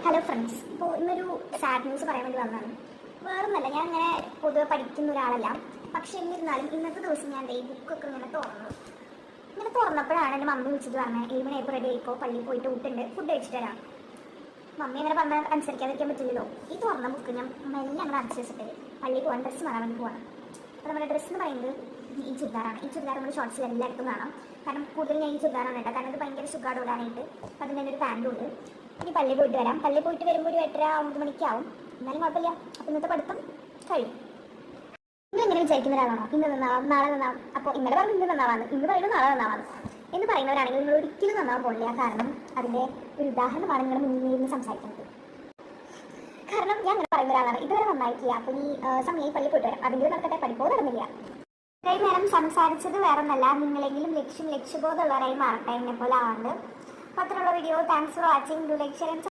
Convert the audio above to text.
Hello friends, ഇപ്പോൾ ഇന്നൊരു sad news പറയാൻ വേണ്ടി വന്നതാണ്. വേറൊന്നല്ല, ഞാൻ അങ്ങനെ പൊതുവെ പഠിക്കുന്ന ഒരാളല്ല. പക്ഷെ എന്നിരുന്നാലും ഇന്നത്തെ ദിവസം ഞാൻ ഈ ബുക്കൊക്കെ ഇങ്ങനെ തുറന്നപ്പോഴാണ് എൻ്റെ മമ്മി വിളിച്ചിട്ട് പറഞ്ഞത് 7 മണിയായപ്പോൾ റെഡി ആയിപ്പോൾ പള്ളിയിൽ പോയിട്ട് ഊട്ടുണ്ട്, ഫുഡ് കഴിച്ചിട്ട് വരാം. മമ്മി അങ്ങനെ പറഞ്ഞാൽ അനുസരിക്കാതിരിക്കാൻ പറ്റില്ലല്ലോ. ഈ തുറന്ന ബുക്ക് ഞാൻ മെല്ലെ അങ്ങനെ അടിച്ചു വെച്ചിട്ട് പള്ളിയിൽ പോകാൻ ഡ്രസ്സ് മാറാൻ വേണ്ടി പോകണം. അപ്പോൾ നമ്മുടെ ഡ്രസ്സ് എന്ന് പറയുന്നത് ഈ ചുരിദാറാണ്. ഈ ചുരിദാർ നമ്മൾ ഷോർട്സിൽ എല്ലായിടത്തും കാണാം. കാരണം കൂടുതൽ ഞാൻ ഈ ചുരിദാറാണ് കേട്ടോ, കാരണം ഇത് ഭയങ്കര സുഖമാണ് ഇടാനായിട്ട്. അപ്പം അതിൻ്റെ ഒരു പാൻറ്റും ഉണ്ട്. ഇനി പള്ളിയിൽ പോയിട്ട് വരാം. പള്ളിയിൽ പോയിട്ട് വരുമ്പോൾ ഒരു 8:30-9 മണിക്കാവും. എന്നാലും കുഴപ്പമില്ല. അപ്പം ഇന്നത്തെ പഠിത്തം കഴിയും. നിങ്ങൾ എങ്ങനെ വിചാരിക്കുന്ന ഒരാളാണോ ഇന്ന് നന്നാവാം, നാളെ നന്നാവും, അപ്പോൾ ഇന്നലെ പറഞ്ഞു ഇന്ന് നന്നാവാന്ന്, ഇന്ന് പറയുന്നത് നാളെ നന്നാവാന്ന് എന്ന് പറയുന്നവരാണെങ്കിൽ നിങ്ങൾ ഒരിക്കലും നന്നാവാൻ പോകില്ല. കാരണം അതിൻ്റെ ഒരു ഉദാഹരണമാണ് നിങ്ങൾ മുന്നിൽ നിന്ന് സംസാരിക്കുന്നത്. കാരണം ഞാൻ അങ്ങനെ പറയുന്ന ഒരാളാണ്, ഇതുവരെ നന്നായിട്ടില്ല. അപ്പോൾ ഈ സമയം പള്ളിയിൽ പോയിട്ട് വരാം, അതിൻ്റെ നടക്കട്ടെ, പഠിപ്പോ നടന്നില്ല. ഇത്രയും നേരം സംസാരിച്ചത് വേറെ ഒന്നല്ല, നിങ്ങളെങ്കിലും ലക്ഷ്യബോധമുള്ളവരായി മാറട്ടെ, എന്നെ പോലെ ആവാണ്ട്. അപ്പോൾ അത്രയുള്ള video. Thanks for watching. Do like, share and